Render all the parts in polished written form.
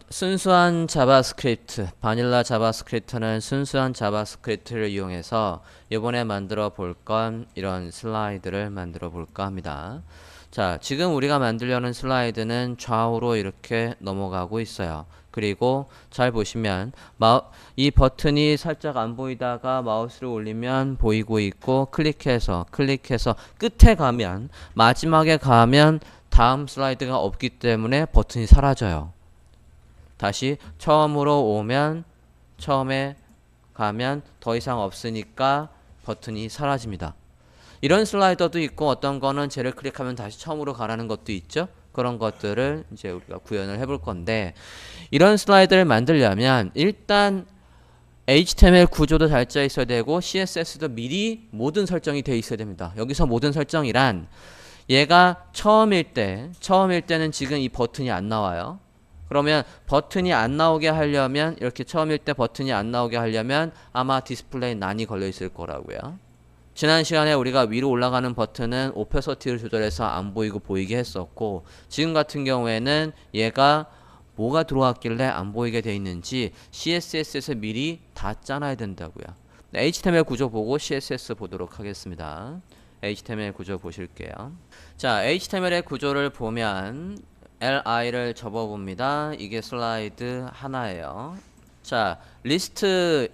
순수한 자바스크립트, 바닐라 자바스크립트는 순수한 자바스크립트를 이용해서 이번에 만들어 볼 건 이런 슬라이드를 만들어 볼까 합니다. 자, 지금 우리가 만들려는 슬라이드는 좌우로 이렇게 넘어가고 있어요. 그리고 잘 보시면 이 버튼이 살짝 안 보이다가 마우스를 올리면 보이고 있고, 클릭해서 끝에 가면, 마지막에 가면 다음 슬라이드가 없기 때문에 버튼이 사라져요. 다시 처음으로 오면, 처음에 가면 더 이상 없으니까 버튼이 사라집니다. 이런 슬라이더도 있고, 어떤 거는 쟤를 클릭하면 다시 처음으로 가라는 것도 있죠. 그런 것들을 이제 우리가 구현을 해볼 건데, 이런 슬라이드를 만들려면 일단 HTML 구조도 잘 짜 있어야 되고 CSS도 미리 모든 설정이 되어 있어야 됩니다. 여기서 모든 설정이란, 얘가 처음일 때는 지금 이 버튼이 안 나와요. 그러면 버튼이 안 나오게 하려면, 이렇게 처음일 때 버튼이 안 나오게 하려면 아마 디스플레이 난이 걸려 있을 거라고요. 지난 시간에 우리가 위로 올라가는 버튼은 오페서티를 조절해서 안 보이고 보이게 했었고, 지금 같은 경우에는 얘가 뭐가 들어왔길래 안 보이게 돼 있는지 CSS에서 미리 다 짜놔야 된다고요. HTML 구조 보고 CSS 보도록 하겠습니다. HTML 구조 보실게요. 자, HTML의 구조를 보면 li를 접어봅니다. 이게 슬라이드 하나예요. 자, 리스트로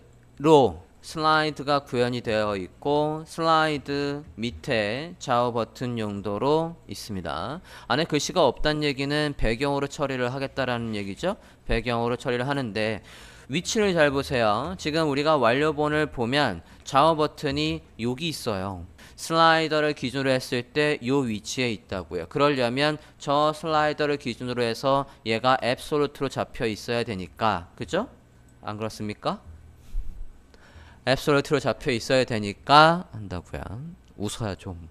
슬라이드가 구현이 되어 있고, 슬라이드 밑에 좌우 버튼 용도로 있습니다. 안에 글씨가 없다는 얘기는 배경으로 처리를 하겠다라는 얘기죠. 배경으로 처리를 하는데, 위치를 잘 보세요. 지금 우리가 완료본을 보면 좌우 버튼이 여기 있어요. 슬라이더를 기준으로 했을 때 이 위치에 있다고요. 그러려면 저 슬라이더를 기준으로 해서 얘가 앱솔루트로 잡혀 있어야 되니까, 그죠? 안 그렇습니까? 앱솔루트로 잡혀 있어야 되니까 한다고요. 웃어야 좀.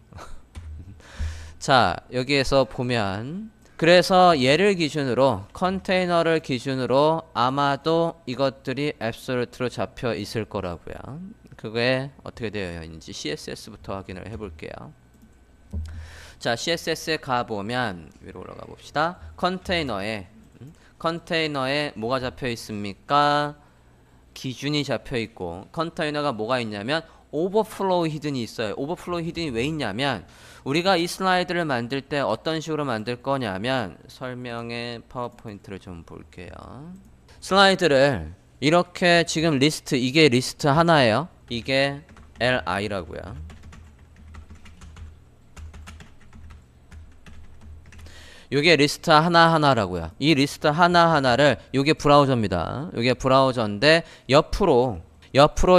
자, 여기에서 보면, 그래서 얘를 기준으로, 컨테이너를 기준으로 아마도 이것들이 앱솔루트로 잡혀 있을 거라고요. 그게 어떻게 되어 있는지 CSS부터 확인을 해볼게요. 자, CSS에 가보면, 위로 올라가 봅시다. 컨테이너에 뭐가 잡혀 있습니까? 기준이 잡혀 있고, 컨테이너가 뭐가 있냐면 오버플로우 히든이 있어요. 오버플로우 히든이 왜 있냐면, 우리가 이 슬라이드를 만들 때 어떤 식으로 만들 거냐면, 설명의 파워포인트를 좀 볼게요. 슬라이드를 이렇게, 지금 리스트, 이게 리스트 하나예요. 이게 li라고요. 요게 리스트 하나하나라고요. 이 리스트 하나하나를, 요게 브라우저입니다. 요게 브라우저인데 옆으로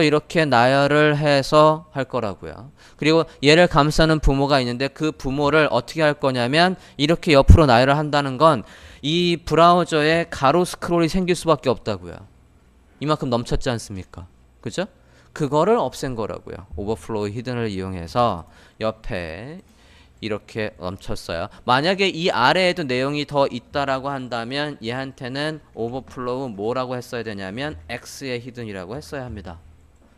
이렇게 나열을 해서 할 거라고요. 그리고 얘를 감싸는 부모가 있는데, 그 부모를 어떻게 할 거냐면 이렇게 옆으로 나열을 한다는 건 이 브라우저에 가로 스크롤이 생길 수밖에 없다고요. 이만큼 넘쳤지 않습니까? 그죠? 그거를 없앤 거라고요. 오버플로우 히든을 이용해서 옆에 이렇게 넘쳤어요. 만약에 이 아래에도 내용이 더 있다라고 한다면 얘한테는 오버플로우 뭐라고 했어야 되냐면 X의 히든이라고 했어야 합니다.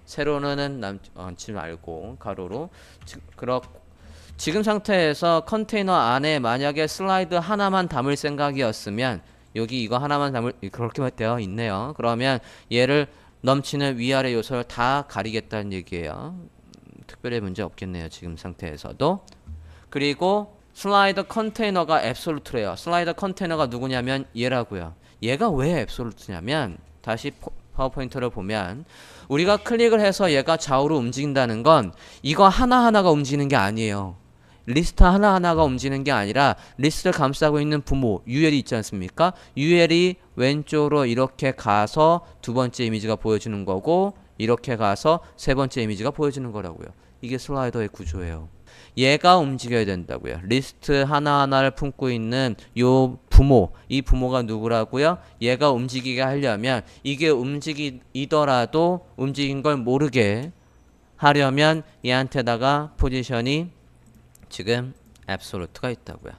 세로는 남지 말고 가로로. 지금 상태에서 컨테이너 안에 만약에 슬라이드 하나만 담을 생각이었으면, 여기 이거 하나만 담을, 그렇게 되어 있네요. 그러면 얘를 넘치는 위아래 요소를 다 가리겠다는 얘기예요. 특별히 문제 없겠네요, 지금 상태에서도. 그리고 슬라이더 컨테이너가 앱솔루트래요. 슬라이더 컨테이너가 누구냐면 얘라고요. 얘가 왜 앱솔루트냐면, 다시 파워포인트를 보면, 우리가 클릭을 해서 얘가 좌우로 움직인다는 건 이거 하나하나가 움직이는 게 아니에요. 리스트 하나하나가 움직이는 게 아니라, 리스트를 감싸고 있는 부모 UL이 있지 않습니까? UL이 왼쪽으로 이렇게 가서 두 번째 이미지가 보여지는 거고, 이렇게 가서 세 번째 이미지가 보여지는 거라고요. 이게 슬라이더의 구조예요. 얘가 움직여야 된다고요. 리스트 하나하나를 품고 있는 요 부모, 이 부모가 누구라고요? 얘가 움직이게 하려면, 이게 움직이더라도 움직인 걸 모르게 하려면 얘한테다가 포지션이 지금 앱솔루트가 있다고요.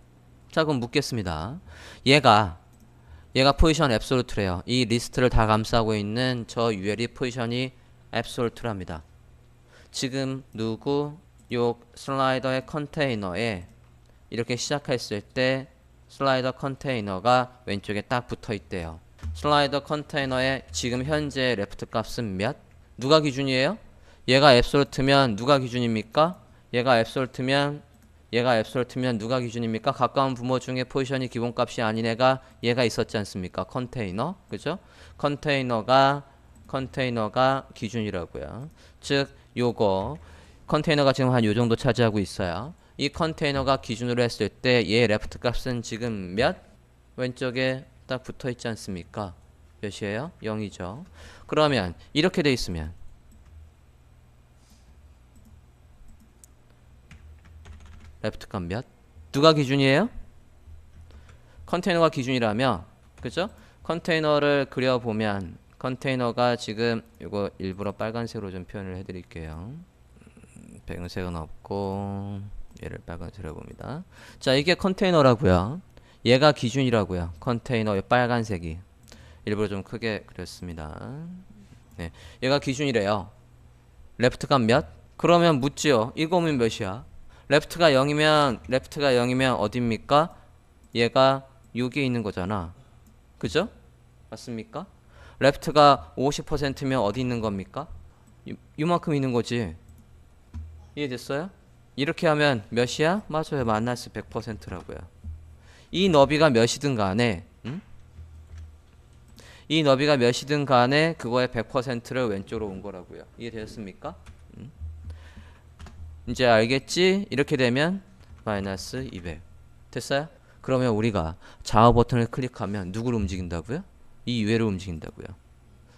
자, 그럼 묻겠습니다. 얘가 포지션 앱솔루트래요. 이 리스트를 다 감싸고 있는 저 UL이 포지션이 앱솔루트랍니다. 지금 요 슬라이더의 컨테이너에 이렇게 시작했을 때 슬라이더 컨테이너가 왼쪽에 딱 붙어 있대요. 슬라이더 컨테이너의 지금 현재 레프트 값은 몇? 누가 기준이에요? 얘가 앱솔트면 누가 기준입니까? 얘가 앱솔트면 누가 기준입니까? 가까운 부모 중에 포지션이 기본값이 아닌 애가 얘가 있었지 않습니까? 컨테이너. 그죠? 컨테이너가 기준이라고요. 즉 요거 컨테이너가 지금 한 요 정도 차지하고 있어요. 이 컨테이너가 기준으로 했을 때 얘 레프트 값은 지금 몇? 왼쪽에 딱 붙어 있지 않습니까? 몇이에요? 0이죠. 그러면 이렇게 돼 있으면 레프트 값 몇? 누가 기준이에요? 컨테이너가 기준이라며, 그죠? 컨테이너를 그려보면 컨테이너가 지금 이거 일부러 빨간색으로 좀 표현을 해드릴게요. 백색은 없고 얘를 빨간색으로 해봅니다. 자, 이게 컨테이너라고요. 얘가 기준이라고요. 컨테이너 빨간색이 일부러 좀 크게 그렸습니다. 네, 얘가 기준이래요. 레프트 값 몇? 그러면 묻지요. 이거 오면 몇이야? 레프트가 0이면 어딥니까? 얘가 여기에 있는 거잖아. 그죠? 맞습니까? 레프트가 50%면 어디 있는 겁니까? 이만큼 있는 거지. 이해됐어요? 이렇게 하면 몇이야? 맞아요. 마이너스 100%라고요. 이 너비가 몇이든 간에 이 너비가 몇이든 간에 그거의 100%를 왼쪽으로 온 거라고요. 이해되셨습니까? 이제 알겠지? 이렇게 되면 마이너스 200 됐어요? 그러면 우리가 좌우 버튼을 클릭하면 누구를 움직인다고요? 이 얘를 움직인다고요.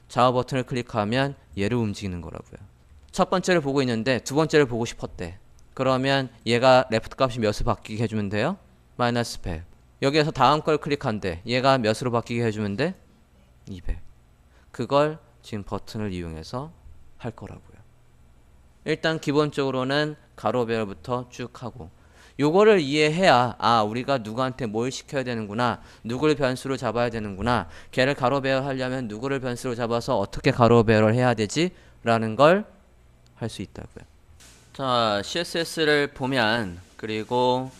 좌우 버튼을 클릭하면 얘를 움직이는 거라고요. 첫 번째를 보고 있는데 두 번째를 보고 싶었대. 그러면 얘가 레프트 값이 몇을 바뀌게 해주면 돼요? 마이너스 100. 여기에서 다음 걸 클릭한대. 얘가 몇으로 바뀌게 해주면 돼? 200. 그걸 지금 버튼을 이용해서 할 거라고요. 일단 기본적으로는 가로 배열부터 쭉 하고 요거를 이해해야 우리가 누구한테 뭘 시켜야 되는구나, 누구를 변수로 잡아야 되는구나, 걔를 가로 배열하려면 누구를 변수로 잡아서 어떻게 가로 배열을 해야 되지? 라는 걸 할 수 있다고요. 자, CSS를 보면 그리고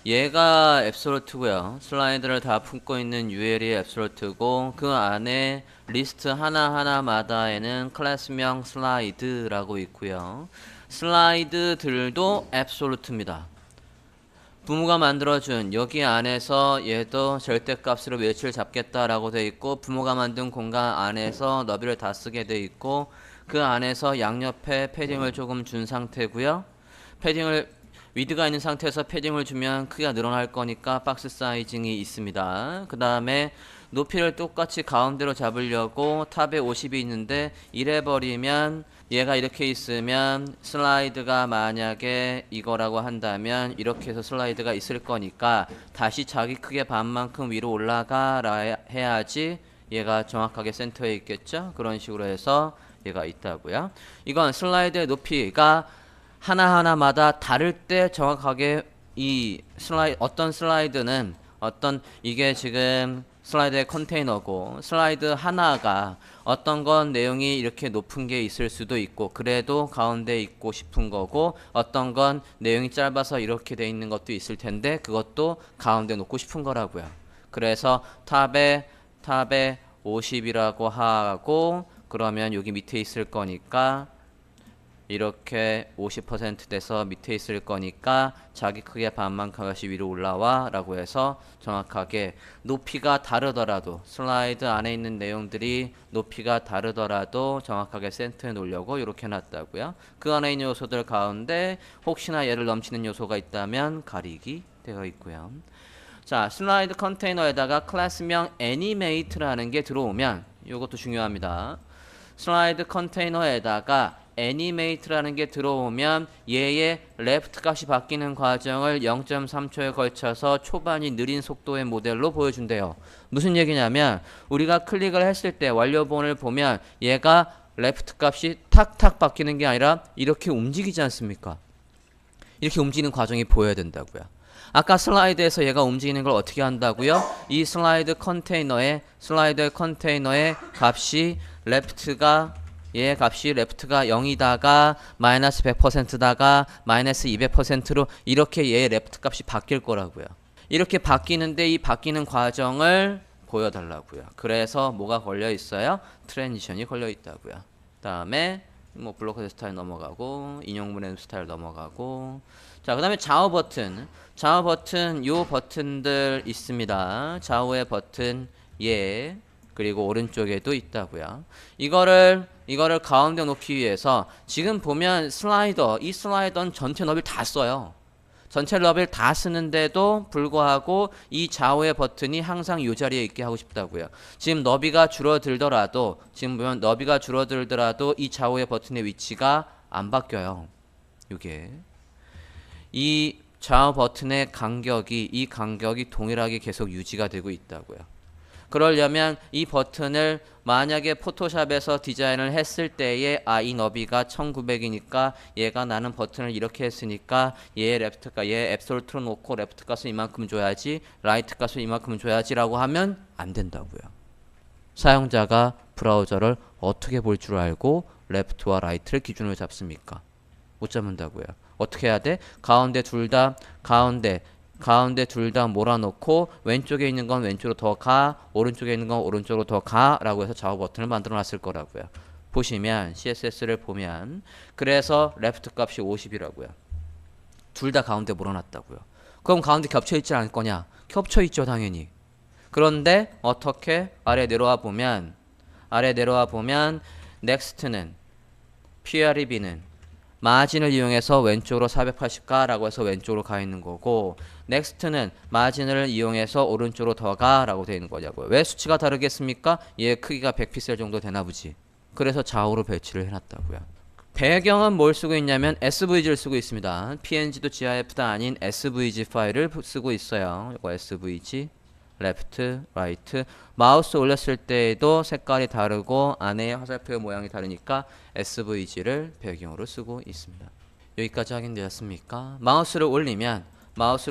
얘가 앱솔루트고요. 슬라이드를 다 품고 있는 UL이 앱솔루트고 그 안에 리스트 하나하나마다에는 클래스명 슬라이드라고 있고요. 슬라이드들도 앱솔루트입니다. 부모가 만들어준 여기 안에서 얘도 절대값으로 위치를 잡겠다라고 돼 있고, 부모가 만든 공간 안에서 너비를 다 쓰게 돼 있고, 그 안에서 양옆에 패딩을 조금 준 상태고요. 패딩을 위드가 있는 상태에서 패딩을 주면 크기가 늘어날 거니까 박스 사이징이 있습니다. 그 다음에 높이를 똑같이 가운데로 잡으려고 탑에 50이 있는데 이래버리면 얘가 이렇게 있으면 슬라이드가 만약에 이거라고 한다면 이렇게 해서 슬라이드가 있을 거니까 다시 자기 크기의 반만큼 위로 올라가라 해야지 얘가 정확하게 센터에 있겠죠. 그런 식으로 해서 얘가 있다고요. 이건 슬라이드의 높이가 하나하나마다 다를 때 정확하게 이 어떤 슬라이드는 이게 지금 슬라이드의 컨테이너고, 슬라이드 하나가 어떤 건 내용이 이렇게 높은 게 있을 수도 있고 그래도 가운데 있고 싶은 거고, 어떤 건 내용이 짧아서 이렇게 돼 있는 것도 있을 텐데 그것도 가운데 놓고 싶은 거라고요. 그래서 탑에 50이라고 하고, 그러면 여기 밑에 있을 거니까 이렇게 50% 돼서 밑에 있을 거니까 자기 크기의 반만큼씩 위로 올라와 라고 해서 정확하게 높이가 다르더라도, 슬라이드 안에 있는 내용들이 높이가 다르더라도 정확하게 센터에 놓으려고 이렇게 해놨다고요. 그 안에 있는 요소들 가운데 혹시나 얘를 넘치는 요소가 있다면 가리기 되어 있고요. 자, 슬라이드 컨테이너에다가 클래스명 애니메이트라는 게 들어오면 이것도 중요합니다. 슬라이드 컨테이너에다가 애니메이트라는 게 들어오면 얘의 레프트 값이 바뀌는 과정을 0.3초에 걸쳐서 초반이 느린 속도의 모델로 보여준대요. 무슨 얘기냐면 우리가 클릭을 했을 때 완료본을 보면 얘가 레프트 값이 탁탁 바뀌는 게 아니라 이렇게 움직이지 않습니까? 이렇게 움직이는 과정이 보여야 된다고요. 아까 슬라이드에서 얘가 움직이는 걸 어떻게 한다고요? 이 슬라이드 컨테이너의 값이 얘 값이 레프트가 0이다가 마이너스 100%다가 마이너스 200%로 이렇게 얘의 레프트 값이 바뀔 거라고요. 이렇게 바뀌는데 이 바뀌는 과정을 보여달라고요. 그래서 뭐가 걸려 있어요? 트랜지션이 걸려 있다고요. 다음에 뭐 블로커 스타일 넘어가고 인용문의 스타일 넘어가고 자 그 다음에 좌우 버튼 요 버튼들 있습니다. 좌우의 버튼 예 그리고 오른쪽에도 있다고요. 이거를 가운데 놓기 위해서 지금 보면 이 슬라이더는 전체 너비를 다 써요. 전체 너비를 다 쓰는데도 불구하고 이 좌우의 버튼이 항상 이 자리에 있게 하고 싶다고요. 지금 너비가 줄어들더라도 지금 보면 너비가 줄어들더라도 이 좌우의 버튼의 위치가 안 바뀌어요. 이게 이 좌우 버튼의 간격이 동일하게 계속 유지가 되고 있다고요. 그러려면 이 버튼을 만약에 포토샵에서 디자인을 했을 때에 이 너비가 1900이니까 얘가 나는 버튼을 이렇게 했으니까 얘 앱솔트로 놓고 레프트 값을 이만큼 줘야지 라이트 값을 이만큼 줘야지 라고 하면 안 된다고요. 사용자가 브라우저를 어떻게 볼 줄 알고 레프트와 라이트를 기준으로 잡습니까? 못 잡는다고요. 어떻게 해야 돼? 가운데 둘 다 몰아놓고 왼쪽에 있는 건 왼쪽으로 더 가, 오른쪽에 있는 건 오른쪽으로 더 가 라고 해서 좌우 버튼을 만들어 놨을 거라고요. 보시면 CSS를 보면 그래서 레프트 값이 50이라고요. 둘 다 가운데 몰아놨다고요. 그럼 가운데 겹쳐있지 않을 거냐? 겹쳐있죠 당연히. 그런데 어떻게 아래 내려와 보면 넥스트는 PREB는 마진을 이용해서 왼쪽으로 480가라고 해서 왼쪽으로 가 있는 거고 넥스트는 마진을 이용해서 오른쪽으로 더 가라고 되어 있는 거냐고요. 왜 수치가 다르겠습니까? 얘 크기가 100픽셀 정도 되나 보지. 그래서 좌우로 배치를 해놨다고요. 배경은 뭘 쓰고 있냐면 SVG를 쓰고 있습니다. PNG도 GIF도 아닌 SVG 파일을 쓰고 있어요. 이거 SVG 레프트, 라이트 마우스 올렸을 때에도 색깔이 다르고 안에 화살표 모양이 다르니까 SVG를 배경으로 쓰고 있습니다. 여기까지 확인되었습니까? 마우스를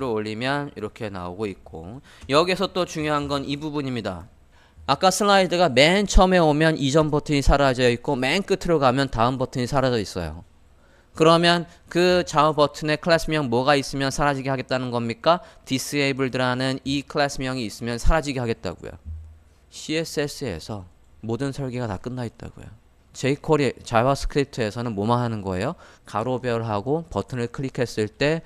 올리면 이렇게 나오고 있고 여기서 또 중요한 건 이 부분입니다. 아까 슬라이드가 맨 처음에 오면 이전 버튼이 사라져 있고 맨 끝으로 가면 다음 버튼이 사라져 있어요. 그러면 그 좌우 버튼에 클래스명 뭐가 있으면 사라지게 하겠다는 겁니까? disabled라는 이 클래스명이 있으면 사라지게 하겠다고요. CSS에서 모든 설계가 다 끝나 있다고요. jQuery 자바스크립트에서는 뭐만 하는 거예요? 가로별하고 버튼을 클릭했을 때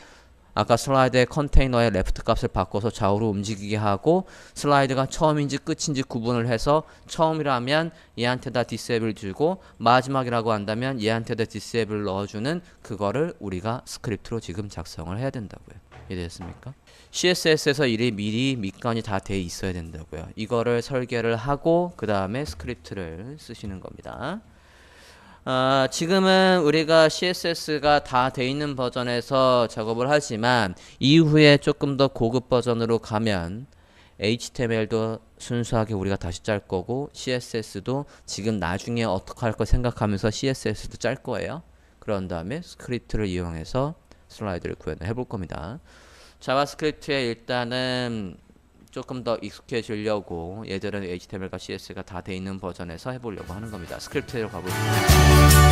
아까 슬라이드의 컨테이너의 레프트 값을 바꿔서 좌우로 움직이게 하고 슬라이드가 처음인지 끝인지 구분을 해서 처음이라면 얘한테다 disable 주고 마지막이라고 한다면 얘한테다 disable 넣어주는 그거를 우리가 스크립트로 지금 작성을 해야 된다고요. 이해되셨습니까? CSS에서 일이 미리 밑간이 다 돼 있어야 된다고요. 이거를 설계를 하고 그 다음에 스크립트를 쓰시는 겁니다. 지금은 우리가 CSS가 다 돼 있는 버전에서 작업을 하지만 이후에 조금 더 고급 버전으로 가면 HTML도 순수하게 우리가 다시 짤 거고 CSS도 지금 나중에 어떻게 할 거 생각하면서 CSS도 짤 거예요. 그런 다음에 스크립트를 이용해서 슬라이드를 구현을 해볼 겁니다. 자바스크립트에 일단은 조금 더 익숙해지려고 얘들은 HTML과 CSS가 다 돼 있는 버전에서 해보려고 하는 겁니다. 스크립트로 가볼게요.